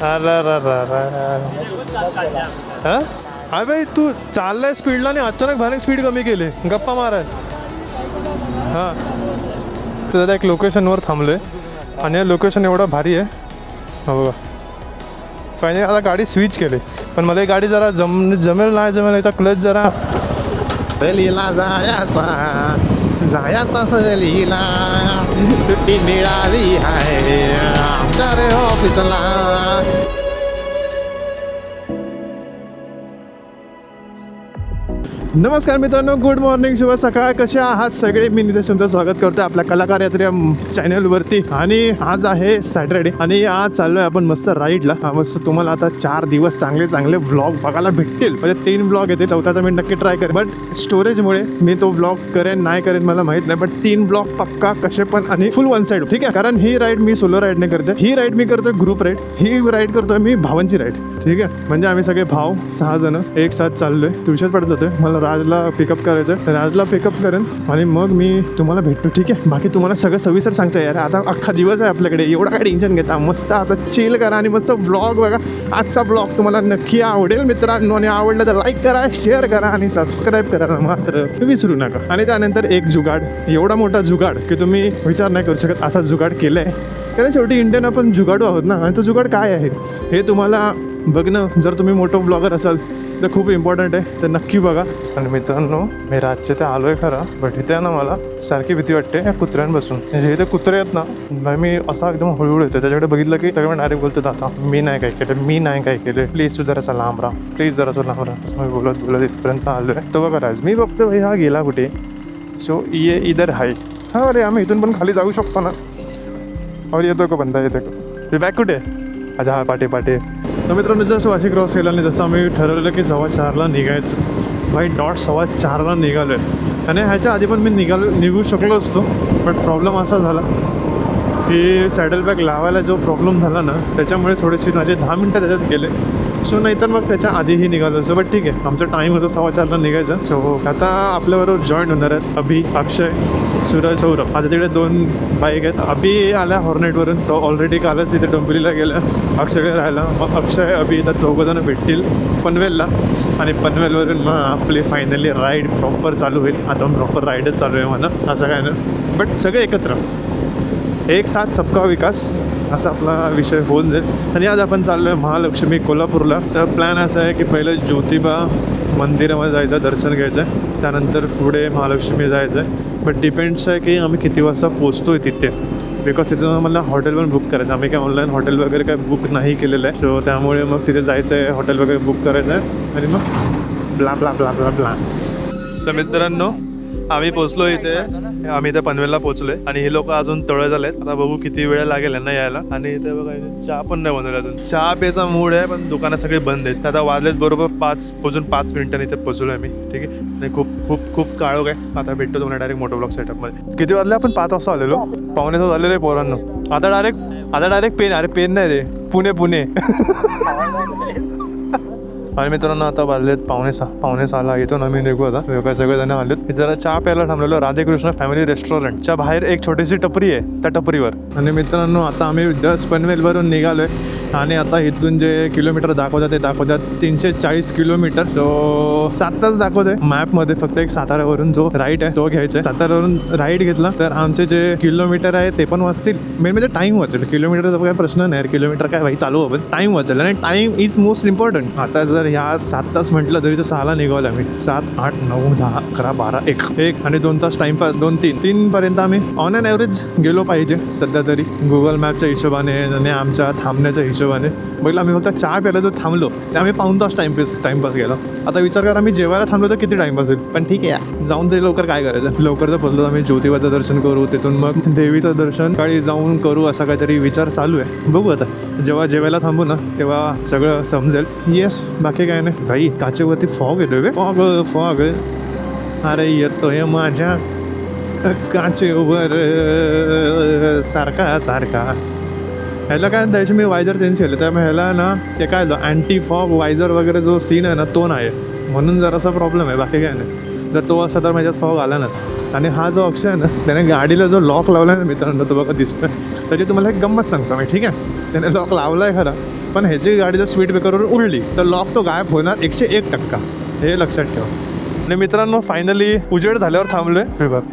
हा हा भाई तू चाललाय स्पीडला आणि अचानक भारी स्पीड कमी केली गप्पा माराय. हां तर एक लोकेशनवर थांबलो आहे आणि हे लोकेशन एवढं भारी आहे. हो बघा फायनली आता गाडी स्विच केली पण मला ही गाडी जरा जमेल नाही जमेल याचा क्लच जरा सहलीला जायचा सहलीला सुट्टी मिळाली आहे आमच्या रे ऑफिसला. नमस्कार मित्रांनो, गुड मॉर्निंग, शुभ सकाळ. कसे आहात सगळे? मी नितेश तुमचं स्वागत करतो आपल्या कलाकार यात्रा चॅनलवरती. आणि आज आहे सॅटरडे आणि आज चाललो आहे आपण मस्त राईडला. मस्त तुम्हाला आता 4 दिवस चांगले व्लॉग बघायला भेटतील. म्हणजे 3 व्लॉग येते, 4था मी नक्की ट्राय करेन. बट स्टोरेजमुळे मी तो व्लॉग करेन नाही करेन मला माहीत नाही. बट 3 व्लॉग पक्का कसे पण आणि फुल वन साईड, ठीक आहे. कारण ही राईड मी सोलो राईड नाही करते, ही राईड मी करतोय ग्रुप राईड. ही राईड करतोय मी भावांची राईड, ठीक आहे. म्हणजे आम्ही सगळे भाव 6 जण एक साथ चाललोय. तुळशीत पडत होते, मला राजला पिकअप करायचं, राजला पिकअप करेन आणि मग मी तुम्हाला भेटतो, ठीक आहे. बाकी तुम्हाला सगळं सविस्तर सांगतो यार. आता अख्खा दिवस आहे आपल्याकडे, एवढा काय टेन्शन घेता. मस्त आता चिल करा आणि मस्त व्लॉग बघा. आजचा व्लॉग तुम्हाला नक्की आवडेल मित्रांनो. आणि आवडलं तर लाईक करा, शेअर करा आणि सबस्क्राईब करायला मात्र विसरू नका. आणि त्यानंतर एक जुगाड, एवढा मोठा जुगाड की तुम्ही विचार नाही करू शकत असा जुगाड केलाय. कारण शेवटी इंडियन आपण जुगाडू आहोत ना. आणि तो जुगाड काय आहे हे तुम्हाला बघणं, जर तुम्ही मोठं ब्लॉगर असाल तर खूप इम्पॉर्टंट आहे, तर नक्की बघा. आणि मित्रांनो मी रातचे ते आलो आहे खरं, बट इथे ना मला सारखी भीती वाटते या कुत्र्यांपासून. म्हणजे इथे कुत्रे आहेत ना, मी असा एकदम हळूहळू येतो त्याच्याकडे बघितलं की त्याच्याकडे डायरेक्ट बोलतो आता मी नाही काय केलं, मी नाही काय केलं, प्लीज तू जरासा लांब राहा, प्लीज जरासा लांब राहा. असं मी बोलत इथपर्यंत आलो आहे. तो बघा राज, मी बघतो भाई हा गेला कुठे. सो ये इधर हाय. हा अरे आम्ही इथून पण खाली जाऊ शकतो ना. और येतो का बंदा, येतो का ते बॅग कुठे. अच्छा हा पाटे. तर मित्रांनो जस्ट वाशी क्रॉस केला आणि जसं आम्ही ठरवलं की 4:15ला निघायचं. भाई डॉट 4:15ला निघालो आहे. आणि ह्याच्या आधी पण मी निघू शकलो असतो, बट प्रॉब्लेम असा झाला की सॅडल बॅग लावायला जो प्रॉब्लेम झाला ना त्याच्यामुळे थोडेसे माझे 10 मिनटं त्याच्यात गेले. सो नाहीतर मग त्याच्या आधीही निघालो असतो. बट ठीक आहे, आमचा टाईम होतो 4:15ला निघायचा. सो आता आपल्याबरोबर जॉईन होणार आहेत अभि, अक्षय, सूरज, सौरभ. आता तिकडे 2 बाईक आहेत. अभि आल्या हॉर्नेटवरून, तो ऑलरेडी कालच तिथे डोंबिवलीला गेला. अक्षय राहिला. मग अक्षय अभि इथं 4 जण भेटतील पनवेलला. आणि पनवेलवरून मग आपली फायनली राईड प्रॉपर चालू होईल. आता प्रॉपर राईडच चालू आहे म्हणा, असं काय नाही. बट सगळे एकत्र, एक साथ सबका विकास असा आपला विषय होऊन जाईल. आणि आज आपण चाललो आहे महालक्ष्मी कोल्हापूरला. तर प्लॅन असा आहे की पहिलं ज्योतिबा मंदिरामध्ये जायचं, दर्शन घ्यायचं आहे, त्यानंतर पुढे महालक्ष्मी जायचं आहे. बट डिपेंड्स आहे की आम्ही किती वाजता पोचतो आहे तिथे, बिकॉज तिथं मला हॉटेल पण बुक करायचं. आम्ही काय ऑनलाईन हॉटेल वगैरे काय बुक नाही केलेलं आहे. सो त्यामुळे मग तिथे जायचं आहे, हॉटेल वगैरे बुक करायचं आहे आणि मग blah blah blah blah blah. तर मित्रांनो आम्ही पोचलो इथे, आम्ही इथे पनवेलला पोचलोय आणि हे लोक अजून तळ झालेत. आता बघू किती वेळ लागेल यांना यायला. आणि इथे बघा चहा पण नाही बनवला अजून. चहा प्यायचा मूड आहे पण दुकानं सगळे बंद आहेत. आता वाजलेत बरोबर 5 मिनिटांनी इथे पोचलोय आम्ही, ठीक आहे. आणि खूप खूप खूप काळोख आहे. आता भेटतो तुम्हाला डायरेक्ट मोटो ब्लॉग सेटअपमध्ये. किती वाजले आपण 5 वाजता आलेलो, 5:45 झालेलो आहे पोरांनो. आता डायरेक्ट पेन, अरे पेन नाही रे, पुणे आणि मित्रांनो आता वाजलेत 5:45 इथून आम्ही निघू. आता काय सगळेजण आलेत. जरा चहा प्यायला थांबलेलो राधेकृष्ण फॅमिली रेस्टॉरंटच्या बाहेर. एक छोटीशी टपरी आहे त्या टपरीवर. आणि मित्रांनो आता आम्ही जस्ट पनवेलवरून निघालोय आणि आता इथून जे किलोमीटर दाखवतात ते दाखवतात 340 किलोमीटर. सो 7 तास दाखवते मॅपमध्ये. फक्त एक साताऱ्यावरून जो राईट आहे तो घ्यायचा आहे. साताऱ्यावरून राईट घेतला तर आमचे जे किलोमीटर आहे ते पण वाचतील. मेन म्हणजे टाईम वाचेल. किलोमीटरचा काही प्रश्न नाही, किलोमीटर काय भाई चालू आपण, टाईम वाचेल. आणि टाईम इज मोस्ट इम्पॉर्टंट. आता जर ह्या 7 तास म्हटलं तरी तर 6ला निघालो आम्ही. 7, 8, 9, 10, 11, 12, 1 आणि 2 तास टाइमपास. 2-3 पर्यंत आम्ही ऑन अँड ॲव्हरेज गेलो पाहिजे सध्या तरी, गुगल मॅपच्या हिशोबाने आणि आमच्या थांबण्याच्या हिशोबाने. बघितलं आम्ही फक्त चहा प्यायला जो थांबलो ते आम्ही 1.5 तास टाइमपास गेला. आता विचार करा आम्ही जेवायला थांबलो तर किती टाइमपास होईल. पण ठीक आहे, जाऊन तरी लवकर काय करायचं. लवकर जर बोललो आम्ही ज्योतिबाचं दर्शन करू, तिथून मग देवीचं दर्शन काळी जाऊन करू, असा काहीतरी विचार चालू आहे. बघू आता जेव्हा जेवायला थांबू ना तेव्हा सगळं समजेल. येस, बाकी काय नाही भाई. काचेवरती फॉग येतोय, फॉग अरे येतोय माझ्या काचेवर सारखा. ह्याला काय द्यायचे, मी वायझर चेंज केलं त्यामुळे ह्याला ना ते काय अँटी फॉग वायझर वगैरे जो सीन आहे ना तो नाही आहे, म्हणून जरासा प्रॉब्लेम आहे. बाकी काय नाही. जर तो असता तर माझ्यात फॉग आला नसता. आणि हा जो अक्षय आहे ना त्याने गाडीला जो लॉक लावला आहे ना मित्रांनो, तो बघा दिसतोय. त्याची तुम्हाला एक गंमत सांगतो मी, ठीक आहे. त्याने लॉक लावला आहे खरा, पण ह्याची गाडी जर स्पीड ब्रेकरवर उडली तर लॉक तो गायब होणार 101%, हे लक्षात ठेवा. आणि मित्रांनो फायनली उजेड झाल्यावर थांबलोय.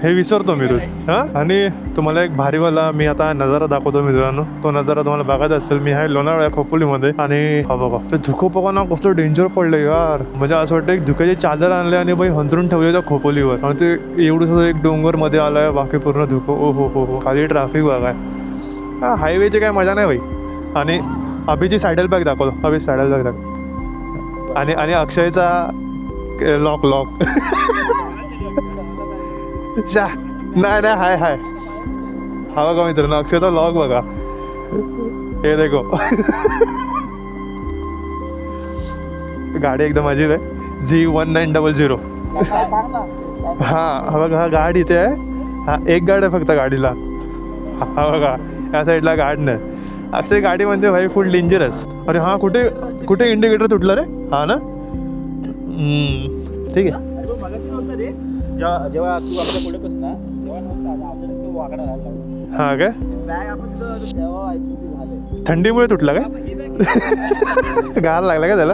हे विसरतो मी रोज हां. आणि तुम्हाला एक भारीवाला मी आता नजारा दाखवतो मित्रांनो. तो नजारा तुम्हाला बघायचा असेल, मी आहे लोणावळ्या खोपोलीमध्ये. आणि हा बघा ते धुकं बघा ना कसं डेंजर पडलं यार. म्हणजे असं वाटतं एक धुक्याची चादर आणले आणि बाई हंतरून ठेवले त्या खोपोलीवर. आणि ते एवढं एक डोंगर मध्ये आलाय, बाकी पूर्ण धुकं. ओ हो खाली ट्रॅफिक बघाय. हा हायवेची काय मजा नाही बाई. आणि अभिची सायडल बॅग दाखवतो. अभि सायडल बॅग दाखव. आणि अक्षयचा लॉक नाही हाय हा बघा मित्रांनो अक्षयचा लॉक बघा. हे देखो गाडी एकदम अजीब आहे. G1900. हा बघा हा गाडी इथे आहे. हा एक गाडी आहे फक्त गाडीला. हा बघा या साईडला गाडी नाही. अक्षय गाडी म्हणजे भाई फुल डेंजरस. अरे हा कुठे इंडिकेटर तुटलं रे. हा ना ठीक आहे. जेव्हा तू आपल्या पुढे बस ना तेव्हा वाकडा झाला. हा काय थंडीमुळे तुटला काय गार लागला का त्याला.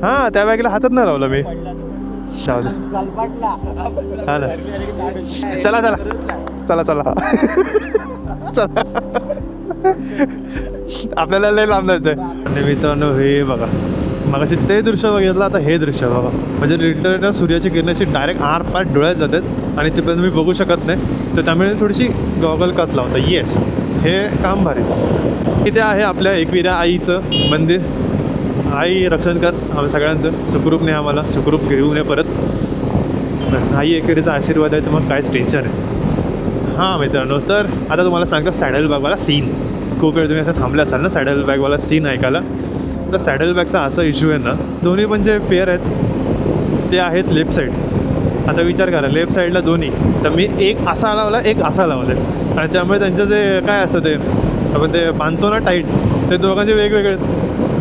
हा त्या बॅगला हातात नाही लावला मी. हा ना चला आपल्याला लय लांब जायचंय. आणि मित्रांनो हे बघा मगाशी ते दृश्य बघितलं, आता हे दृश्य बघा. म्हणजे लिटरली सूर्याची किरणाची डायरेक्ट आरपार डोळ्यात जातात आणि ते पण तुम्ही बघू शकत नाही. तर त्यामुळे थोडीशी गॉगल काच लावता. येस हे काम भारी. इथे आहे आपल्या एकविरा आईचं मंदिर. आई रक्षण कर आम्ही सगळ्यांचं, सुखरूप नाही आम्हाला, सुखरूप घेऊ नये परत. बस आई एकविरीचा आशीर्वाद आहे तर मग काहीच टेन्शन आहे. हां मित्रांनो तर आता तुम्हाला सांगतो सॅडल बॅगवाला सीन. खूप वेळ तुम्ही असं थांबले असाल ना सॅडल बॅगवाला सीन ऐकायला. तर सॅडल बॅगचा असा इश्यू आहे ना, दोन्ही पण जे पेअर आहेत ते आहेत लेफ्ट साईड. आता विचार करा लेफ्ट साईडला दोन्ही, तर मी एक असा लावला एक असा लावला आहे. आणि त्यामुळे त्यांचं जे काय असतं ते आपण ते बांधतो ना टाईट, ते दोघांचे वेगवेगळे.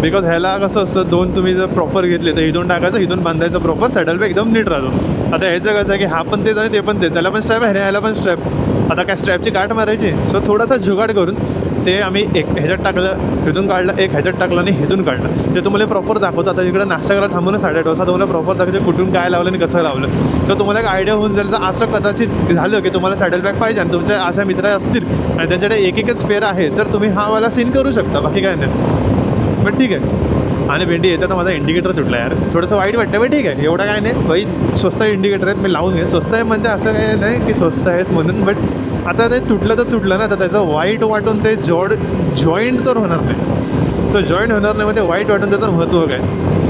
बिकॉज ह्याला कसं असतं दोन तुम्ही जर प्रॉपर घेतले तर इथून टाकायचं इथून बांधायचं प्रॉपर, सॅडल बॅग एकदम नीट राहतो. आता ह्याचं कसं आहे की हा पण तेच आणि ते पण तेच, त्याला पण स्ट्रॅप आहे ह्याला पण स्ट्रॅप. आता काय स्ट्रॅपची गाठ मारायची, सो थोडासा जुगाड करून ते आम्ही एक ह्याच्यात टाकलं तिथून काढलं, एक ह्याच्यात टाकलं आणि हेतून काढलं. ते तुम्हाला प्रॉपर दाखवतो. आता इकडे नाश्ता करायला थांबून 8:30 तुम्हाला प्रॉपर दाखवतो कुठून काय लावलं आणि कसं लावलं. तर तुम्हाला एक आयडिया होऊन जाईल. तर असं कदाचित झालं की तुम्हाला सॅडल बॅग पाहिजे आणि तुमच्या अशा मित्र असतील आणि त्यांच्याकडे एकच पेअर आहे तर तुम्ही हा वाला सीन करू शकता, बाकी काय नाही. बट ठीक आहे. आणि भेंडी येतं तर माझा इंडिकेटर तुटला यार, थोडंसं वाईट वाटतं. बट ठीक आहे एवढं काय नाही बाई, स्वस्त इंडिकेटर आहेत मी लावून घे. स्वस्त आहे म्हणजे असं काय नाही की स्वस्त आहेत म्हणून, बट आता ते तुटलं तर तुटलं ना, तर त्याचं वाईट वाटून ते जॉईंट तर होणार नाही. सो जॉईंट होणार नाही मग ते वाईट वाटून त्याचं महत्त्व काय.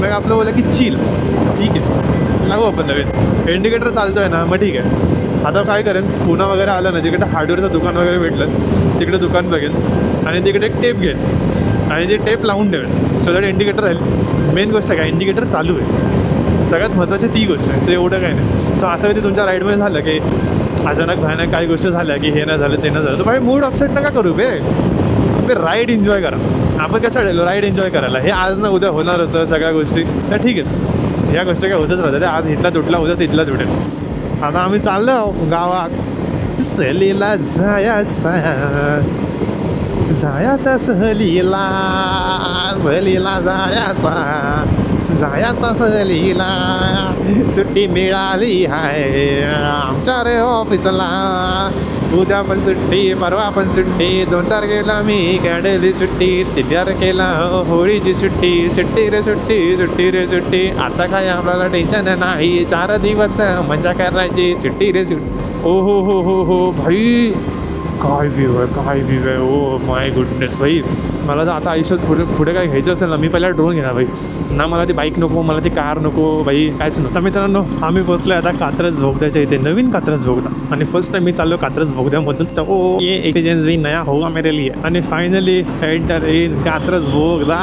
मग आपलं बोला की चिल ठीक आहे लागू आपण नवीन इंडिकेटर चालतो आहे ना, मग ठीक आहे. आता काय करेन पुन्हा वगैरे आलं ना जिकडे हार्डवेअरचं दुकान वगैरे भेटलं तिकडे दुकान बघेल आणि तिकडे एक टेप घेईल आणि ते टेप लावून ठेवेल सो दॅट इंडिकेटर राहील. मेन गोष्ट काय इंडिकेटर चालू आहे, सगळ्यात महत्त्वाची ती गोष्ट आहे. ते एवढं काय नाही. सो असं कधी तुमच्या राईडमध्ये झालं की अचानक भयानक काही गोष्टी झाल्या की हे नाही झालं ते नाही झालं, तर भाई मूड अपसेट नका करू बे. राईड एन्जॉय करा. आपण काय चढेलो राईड एन्जॉय करायला, हे आज ना उद्या होणार होतं सगळ्या गोष्टी, तर ठीक आहे ह्या गोष्टी काय होतच राहतात. आज इथला तुटला उद्या तिथला तुटेल. आता आम्ही चाललो गावात सहलीला जायाचा सहलीला जायाचा सहलीला सुट्टी मिळाली आहे आमच्या रे ऑफिसला. उद्या पण सुट्टी परवा पण सुट्टी 2 तारखेला मी काढली सुट्टी 3 तारखेला होळीची सुट्टी. सुट्टी रे सुट्टी सुट्टी रे सुट्टी. आता काय आपल्याला टेन्शन नाही 4 दिवस मजा करायची सुट्टी रे सुट्टी. ओ हो भाई काय व्ह्यू आहे ओ माय गुडनेस भाई. मला जर आता आयुष्यात पुढे काय घ्यायचं असेल ना मी पहिला ड्रोन घेणार भाई ना. मला ती बाईक नको, मला ती कार नको भाई, कायच नको. तर मित्रांनो आम्ही पोचलो आता कात्रज बोगद्याच्या इथे, नवीन कात्रज बोगदा. आणि फर्स्ट टाइम मी चाललो कात्रज बोगद्यामधून. ओ ये एक्सपिरियन्स भी नया होगा मेरे लिए. आणि फायनली एंटर इन कात्रज बोगदा.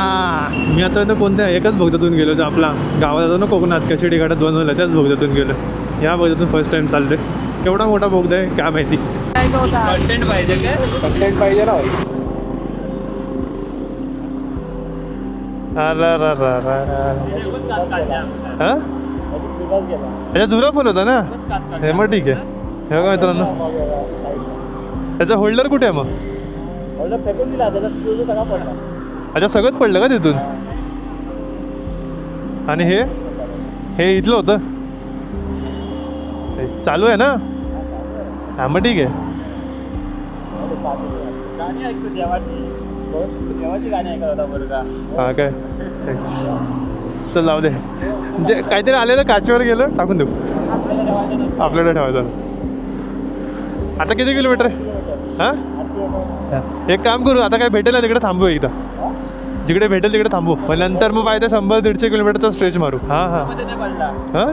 मी आता कोणत्या एकच बोगद्यातून गेलो होतो, आपला गावात जातो ना कोकणात कशिडी घाटात बनवलं त्याच बोगद्यातून गेलो. ह्या बोगद्यातून फर्स्ट टाइम चाललोय. केवढा मोठा बोगदा आहे काय माहिती. कंटेंट पाहिजे काय? कंटेंट पाहिजे ना. याचा जुना फोन होता ना हे, मग ठीक आहे. हे बघा मित्रांनो याचा होल्डर कुठे आहे मग. ऑर्डर फेकून दिला त्याचा स्क्रू सगळा पडला. अच्छा सगळंच पडलं का तिथून? आणि हे इथलं होतं हे चालू आहे ना? हां मग ठीक आहे. गाणी ऐकतो देवाची. देवाची गाणी ऐकत होता मुलगा. हां काय चल जाऊ दे. जे काहीतरी आलेलं काचेवर गेलं टाकून देऊ. आपल्याला ठेवायचं. आता किती किलोमीटर आहे? हां एक काम करू आता काय भेटेल ना तिकडे थांबू एकदा. जिकडे भेटेल तिकडे थांबू मग नंतर मग पाहिजे 100-150 किलोमीटरचा स्ट्रेच मारू. हां हां हां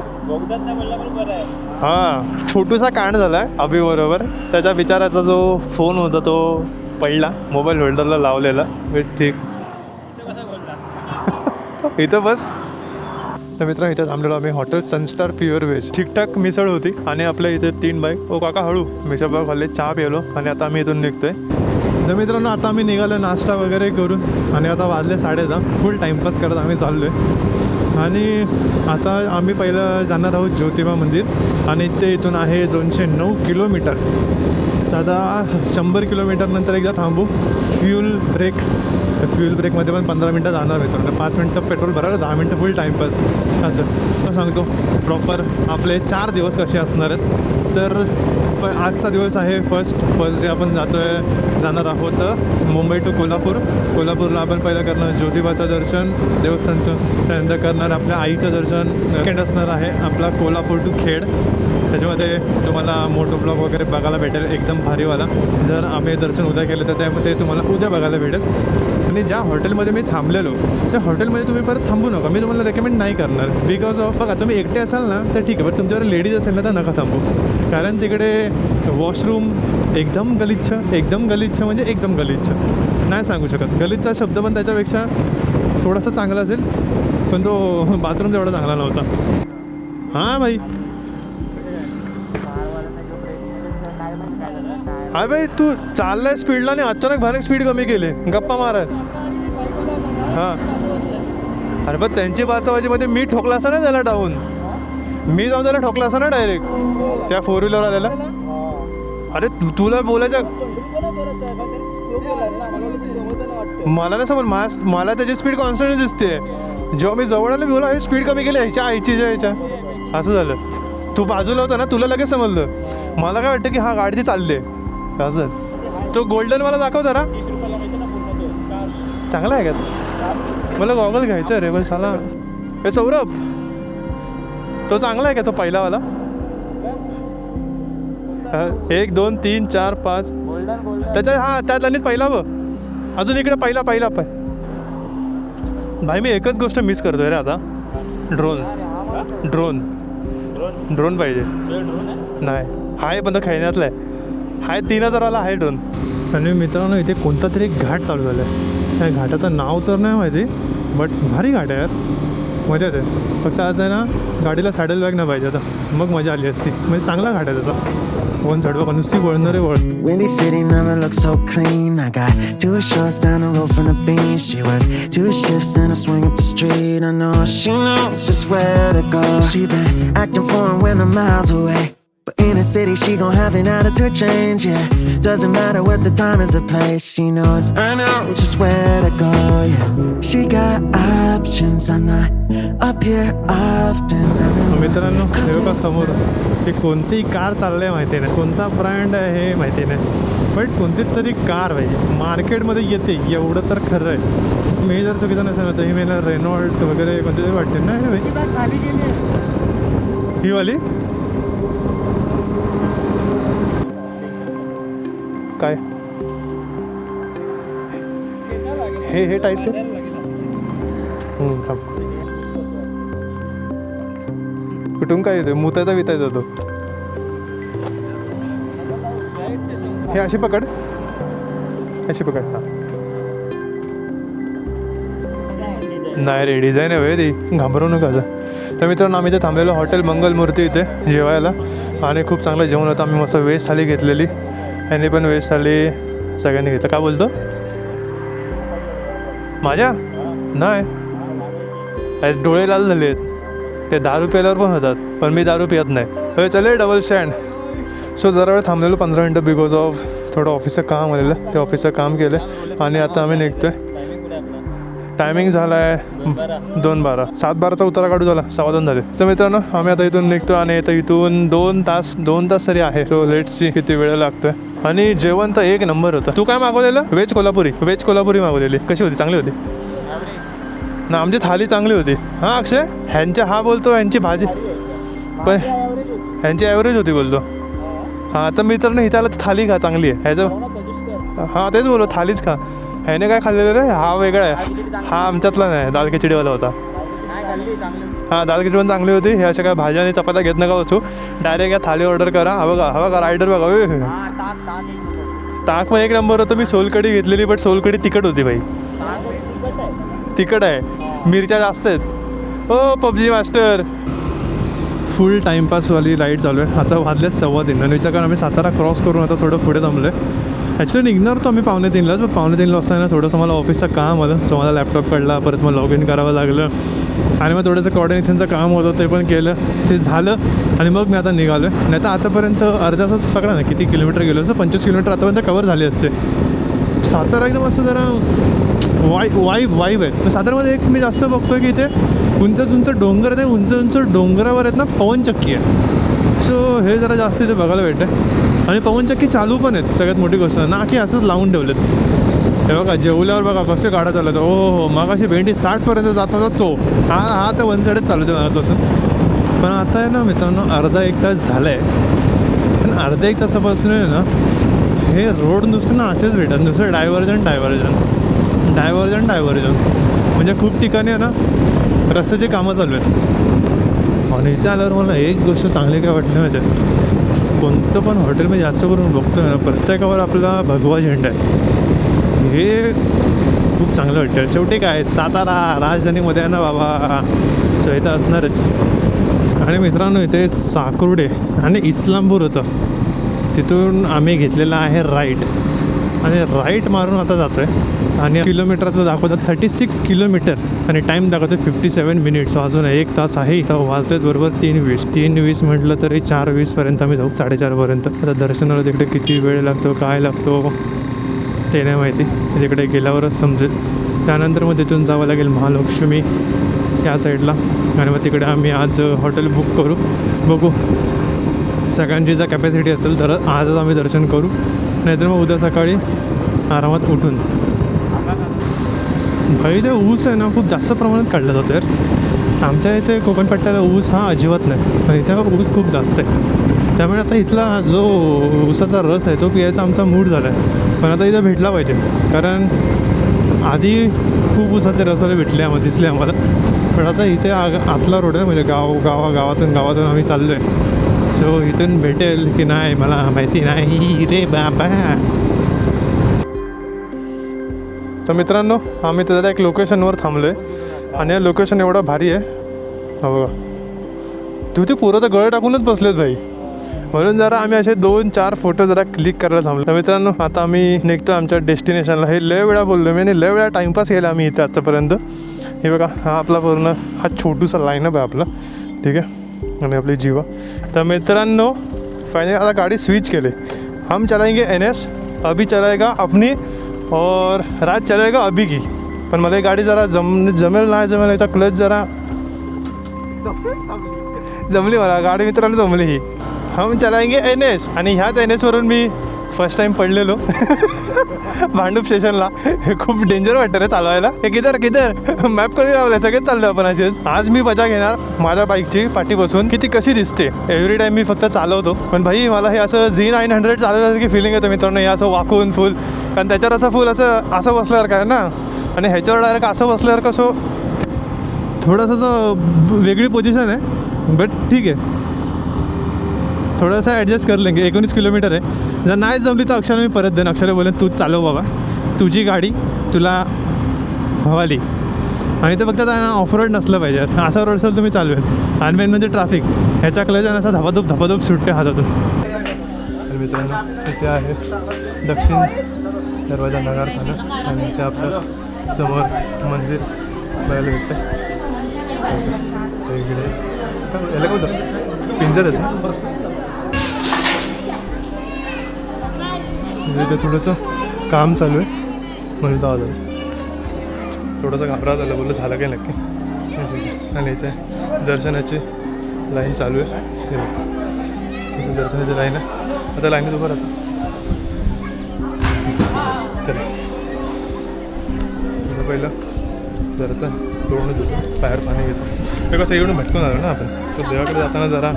हां छोटूसा कांड झाला आहे अभिबरोबर. त्याच्या विचाराचा जो फोन होता तो पडला मोबाईल होल्डरला लावलेला. ठीक इथं बस. तर मित्र इथं थांबलेलो आम्ही हॉटेल सनस्टार प्युअर व्हेज. ठीकठाक मिसळ होती आणि आपल्या इथे 3 बाईक. ओ काका हळू. मिसळ पाव खाल्ले चहा पिलो आणि आता आम्ही इथून निघतोय. तर मित्रांनो आता आम्ही निघालो नाश्ता वगैरे करून आणि आता वाजले 10:30. फुल टाईमपास करत आम्ही चाललो आहे. आणि आता आम्ही पहिलं जाणार आहोत ज्योतिबा मंदिर आणि ते इथून आहे 209 किलोमीटर. तर आता 100 किलोमीटर नंतर एकदा थांबू फ्यूल ब्रेक. तर फ्यूल ब्रेकमध्ये पण 15 मिनटं जाणार मित्रांनो. 5 मिनटं पेट्रोल भरायला 10 मिनटं फुल टाईमपास. असं सांगतो प्रॉपर आपले 4 दिवस कसे असणार आहेत. तर आजचा दिवस आहे फर्स्ट डे. आपण जाणार आहोत मुंबई टू कोल्हापूर. कोल्हापूरला आपण पहिलं करणार ज्योतिबाचं दर्शन देवस्थानचं. त्यानंतर करणार आपल्या आईचं दर्शन. सेकंड असणार आहे आपला कोल्हापूर टू खेड. त्याच्यामध्ये तुम्हाला मोटो ब्लॉग वगैरे बघायला भेटेल एकदम भारीवाला. जर आम्ही दर्शन उद्या केलं तर त्यामध्ये तुम्हाला उद्या बघायला भेटेल. आणि ज्या हॉटेलमध्ये मी थांबलेलो त्या हॉटेलमध्ये तुम्ही परत थांबू नका. मी तुम्हाला रेकमेंड नाही करणार बिकॉज ऑफ बघा तुम्ही एकटे असाल ना तर ठीक आहे. बट तुमच्यावर लेडीज असेल ना तर नका थांबू. कारण तिकडे वॉशरूम एकदम गलिच्छ म्हणजे एकदम गलिच्छ. नाही सांगू शकत. गलिच्चा शब्द पण त्याच्यापेक्षा थोडासा चांगला असेल पण तो बाथरूम तेवढा चांगला नव्हता. हां भाई हा भाई तू चाललाय स्पीडला आणि अचानक भानक स्पीड कमी केले गप्पा मारत. हां अरे पण त्यांची बाचाबाजीमध्ये मी ठोकला असता ना त्याला डाऊन. मी जाऊन त्याला ठोकला असता ना डायरेक्ट त्या 4 व्हीलर आलेला. अरे तुला बोलायचं मला नाही समज. मला त्याची स्पीड कॉन्स्टंट दिसते. जेव्हा मी जवळ आलो मी बोला स्पीड कमी केली ह्याच्या असं झालं. तू बाजूला होता ना तुला लगेच समजलं. मला काय वाटतं की हा गाडी ती चालली आहे असं. तो गोल्डन मला दाखव जरा. चांगला आहे का? मला गॉगल घ्यायचं रे बस साला. हे सौरभ तो चांगला आहे का तो पहिलावाला? 1 2 3 4 5 त्याच्या हां त्यात आणि पहिला बघ अजून इकडे पहिला पाय. भाई मी एकच गोष्ट मिस करतोय रे आता. ड्रोन पाहिजे. नाही हाय पण तो खेळण्यातला आहे. हाय 3000वाला आहे ड्रोन. आणि मित्रांनो इथे कोणता तरी एक घाट चालू झाला आहे. त्या घाटाचं नाव तर नाही माहिती बट भारी घाट आहे यार. मजा येते. फक्त आज आहे ना गाडीला सॅडल बॅग नाही पाहिजे आता मग मजा आली असती. म्हणजे चांगला घाट आहे त्याचा. वन साईड बघा नुसती वळणारे वळ. Windy City never looks so clean. I got 2 shorts down the road from the beach. She worked 2 shifts then I swing up the street. I know she knows just where to go. She been acting foreign when I'm miles away. But in the city she gon' have an attitude change, yeah. Doesn't matter what the time is or place. She knows I know just where to go, yeah. She got options, I'm not up here often. मित्रांनो हे बघा समोर ती कोणती car चालली आहे माहिती नाही. कोणता ब्रँड आहे हे माहिती नाही बट कोणती तरी कार पाहिजे मार्केटमध्ये येते एवढं तर खरं आहे. मी जर चुकीचं नसेल तर ही मला रेनॉल्ट वगैरे कोणती तरी वाटते ना. ही वाली काय हे टाईट कर. कुठून काय येते मुतायचा वितायचा तो. हे अशी पकड हां. नाही रे डिझाईन आहे वे ती घाबरू नका. तर मित्रांनो आम्ही इथे थांबलेलो हॉटेल मंगलमूर्ती इथे जेवायला आणि खूप चांगलं जेवण होतं. आम्ही मस्त व्हेज थाली घेतलेली. यांनी पण व्हेज थाली सगळ्यांनी घेतलं. काय बोलतो माझ्या नाही डोळे लाल झाले आहेत. ते दारू प्यायल्यावर पण होतात पण मी दारू पित नाही. चले डबल स्टँड. सो जरा वेळ थांबलेलो 15 मिनटं बिकॉज ऑफ थोडं ऑफिसचं काम आलेलं, ते ऑफिसचं काम केलं आणि आता आम्ही निघतोय. टायमिंग कुठे आपला टायमिंग झाला आहे 2:12. 7:12चा उतारा काढू झाला, 2:15 झाले. तर मित्रांनो आम्ही आता इथून निघतो आणि आता इथून 2 तास तरी आहे. सो लेट्स सी किती वेळ लागतोय. आणि जेवण तर एक नंबर होतं. तू काय मागवलेलं? व्हेज कोल्हापुरी मागवलेली. कशी होती? चांगली होती ना? आमची थाली चांगली होती. हां अक्षय, ह्यांच्या हा बोलतो ह्यांची भाजी पण ह्यांची ॲव्हरेज होती बोलतो. हां तर मित्रांनो इथं आलं तर थाली खा, चांगली आहे ह्याचं. सजेस्ट कर. हां तेच बोललो, थालीच खा. ह्याने काय खाल्लेलं रे? हा वेगळा आहे, हा आमच्यातला नाही. दाल खिचडीवाला होता. नाही खाल्ली चांगली. हां दाल खिचडी पण चांगली होती. ह्या अशा काय भाज्या आणि चपात्या घेत नका बसू, डायरेक्ट या थाली ऑर्डर करा. हा बघा रायडर बघा. हां ताक ताक एक नंबर. ताक पण एक नंबर होतं. मी सोलकढी घेतलेली बट सोलकढी तिखट होती भाई. तिखट आहे, मिरच्या जास्त आहेत. हो पबजी मास्टर. फुल टाईमपासवाली राईड चालू आहे. आता वाजलेत 3:15 आणि विचार करून आम्ही सातारा क्रॉस करून आता थोडं पुढे थांबलो आहे. ॲक्च्युली निघणार होतो आम्ही 2:45लाच, पण 2:45 वाजता ना थोडंसं मला ऑफिसचं काम आलं. सो मला लॅपटॉप काढला, परत मग लॉग इन करावं लागलं आणि मग थोडंसं कोऑर्डिनेशनचं काम होतं ते पण केलं. ते झालं आणि मग मी आता निघालो आहे. नाही तर आतापर्यंत अर्धा तास पकडा ना, किती किलोमीटर गेलो असं 25 किलोमीटर आतापर्यंत कवर झाले असते. सातारा एकदम असं जरा वाईब आहे. साताऱ्यामध्ये एक मी जास्त बघतो की इथे उंच डोंगर आहे. उंच डोंगरावर आहेत ना पवनचक्की आहे. सो हे जरा जास्त इथे बघायला भेटतं आणि पवनचक्की चालू पण आहेत. सगळ्यात मोठी गोष्ट ना की असंच लावून ठेवलेत. हे बघा जेवल्यावर बघा कसे गाड्या चालत. हो मग अशी भेंडी 60पर्यंत जात होता तो. हा तर वन साईडच चालू होते मगापासून. पण आता आहे ना मित्रांनो अर्धा एक तास झाला आहे. पण अर्धा एक तासापासून आहे ना हे रोड नुसतं ना असेच भेटत, नुसतं डायव्हर्जन म्हणजे खूप ठिकाणी आहे ना रस्त्याची कामं चालू आहेत. आणि इथे आल्यावर मला एक गोष्ट चांगली काय वाटली म्हणजे कोणतं पण हॉटेल मी जास्त करून बघतो ना प्रत्येकावर आपला भगवा झेंडा आहे. हे खूप चांगलं वाटतं. शेवटी काय सातारा राजधानीमध्ये आहे ना बाबा, सो इथं असणारच. आणि मित्रांनो इथे साकुर्डे आणि इस्लामपूर होतं, तिथून आम्ही घेतलेला आहे राईट आणि राईट मारून आता जातो आहे. आणि किलोमीटरचं दाखवतात 36 किलोमीटर आणि टाईम दाखवतो 57 मिनिट्स. अजून 1 तास आहे. इथं वाजलेत बरोबर 3:20 म्हटलं तरी 4:20पर्यंत आम्ही जाऊ, 4:30पर्यंत. आता दर्शनाला तिकडे किती वेळ लागतो काय लागतो ते नाही माहिती, तिकडे गेल्यावरच समजेल. त्यानंतर मग तिथून जावं लागेल महालक्ष्मी त्या साईडला आणि मग तिकडे आम्ही आज हॉटेल बुक करू. बघू सगळ्यांची जर कॅपॅसिटी असेल तर आजच आम्ही दर्शन करू, नाहीतर मग उद्या सकाळी आरामात उठून. भाई ते ऊस आहे ना खूप जास्त प्रमाणात काढला जातो यार. आमच्या इथे कोकणपट्ट्याला ऊस हा अजिबात नाही, पण इथे ऊस खूप जास्त आहे. त्यामुळे आता इथला जो ऊसाचा रस आहे तो पियायचा आमचा मूड झाला आहे. पण आता इथं भेटला पाहिजे, कारण आधी खूप ऊसाचे रसवाले भेटले दिसले आम्हाला. पण आता इथे आतला रोड आहे म्हणजे गावातून आम्ही चाललो आहे. सो इथून भेटेल की नाही मला माहिती नाही रे बाबा. तर मित्रांनो आम्ही त्याला एक लोकेशनवर थांबलो आहे आणि हे लोकेशन एवढं भारी आहे. हो बघा ते पोरं तर गळ टाकूनच बसलेत भाई. म्हणून जरा आम्ही असे 2-4 फोटो जरा क्लिक करायला थांबलो. तर मित्रांनो आता आम्ही निघतो आमच्या डेस्टिनेशनला. हे लय वेळा बोललो मी आणि लय वेळा टाईमपास केला आम्ही इथे आत्तापर्यंत. हे बघा हा आपला पूर्ण हा छोटूसा लाईनअप आहे आपला, ठीक आहे, आणि आपली जीवा. तर मित्रांनो फायनली आता गाडी स्विच केले. हम चलाएंगे NS, अभी चलाएगा अपनी और राज चलाएगा अभी की. पण मला ही गाडी जरा जमेल याचा क्लच जरा जमली मला गाडी मित्रांनो जमली ही. हम चलाएंगे NS आणि ह्याच NSवरून मी फर्स्ट टाईम पडलेलो भांडूप स्टेशनला. हे खूप डेंजर वाटतं रे चालवायला. हे किधर मॅप कधी लावलाय, सगळेच चाललो आपण असेच. आज मी मजा घेणार माझ्या बाईकची पाठी बसून की ती कशी दिसते. एव्हरी टाईम मी फक्त चालवतो, पण भाई मला हे असं Z900 चालवल्यासारखी फिलिंग येतं मित्रांनो. हे असं वाकून फुल, कारण त्याच्यावर असं फुल असं बसल्यावर काय ना, आणि ह्याच्यावर डायरेक्ट असं बसल्यावर कसं थोडंसं असं वेगळी पोझिशन आहे, बट ठीक आहे थोडंसं ॲडजस्ट कर लेंगे. 19 किलोमीटर आहे. जर नाही जमली तर अक्षरला मी परत देईन. अक्षरला बोलेन तू चालव बाबा, तुझी गाडी तुला हवाली. आणि ते फक्त त्यांना ऑफ रोड नसलं पाहिजे, असा रोड असेल तुम्ही चालवेल. आणि मेन म्हणजे ट्रॅफिक ह्याच्या क्लच आणि असा धपाधप सुटते हातातून. तर मित्रांनो इथे आहे दक्षिण दरवाजा नगरखाना आणि इथे आपलं समोर मंदिर बघायला भेटतं. इकडे याला कोणतं पिंजरच ना. म्हणजे ते थोडंसं काम चालू आहे म्हणून तो आलं थोडंसं घाबरात आलं बोललं झालं काय नक्की आणि इथे दर्शनाची लाईन चालू आहे हे बघ. इथे दर्शनाची लाईन आहे आता लाईनीत उभं राहतो चला पहिलं दर्शन तोडून देतो बाहेर पाणी घेतो ते कसं येऊन भटकून आलो ना आपण तर देवाकडे जाताना जरा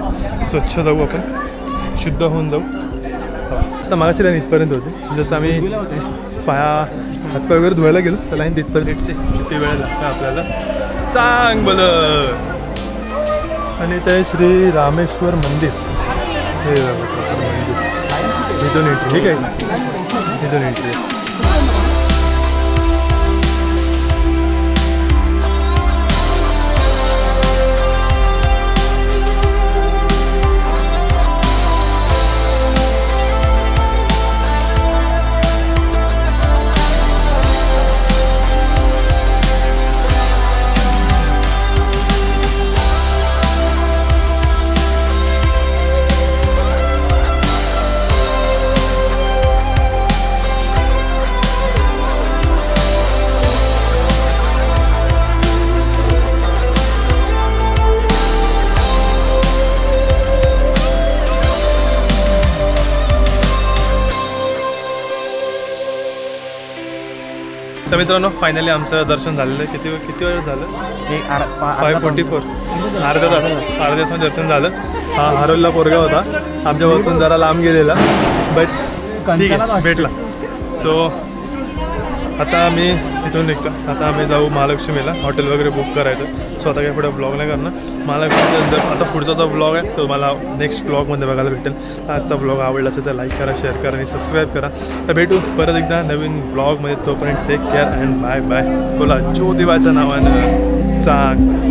स्वच्छ जाऊ आपण शुद्ध होऊन जाऊ आता मागाशी लाईन इथपर्यंत होती जसं आम्ही पाया हातपाय वगैरे धुवायला गेलो तर लाईन तिथपर्यंत इटसे किती वेळ लागतं आपल्याला चांगलं आणि ते श्री रामेश्वर मंदिर हे मंदिर इथून एंट्री ठीक आहे इथून एंट्री तर मित्रांनो फायनली आमचं दर्शन झालेलं आहे किती वेळ झालं 5:44 अर्धा तासाचं दर्शन झालं हा हरवलेला पोरगा होता आमच्यापासून जरा लांब गेलेला बट ठीक आहे भेटला सो आता आम्ही इथून निघतो आता आम्ही जाऊ महालक्ष्मीला हॉटेल वगैरे बुक करायचं सो आता काही पुढे ब्लॉग नाही करणार महालक्ष्मीचा जर आता पुढचा जो ब्लॉग आहे तो मला नेक्स्ट ब्लॉगमध्ये बघायला भेटेल आजचा ब्लॉग आवडला असेल तर लाईक करा शेअर करा आणि सबस्क्राईब करा तर भेटू परत एकदा नवीन ब्लॉगमध्ये तोपर्यंत take care and bye bye बोला ज्योतिबाच्या नावानं चांग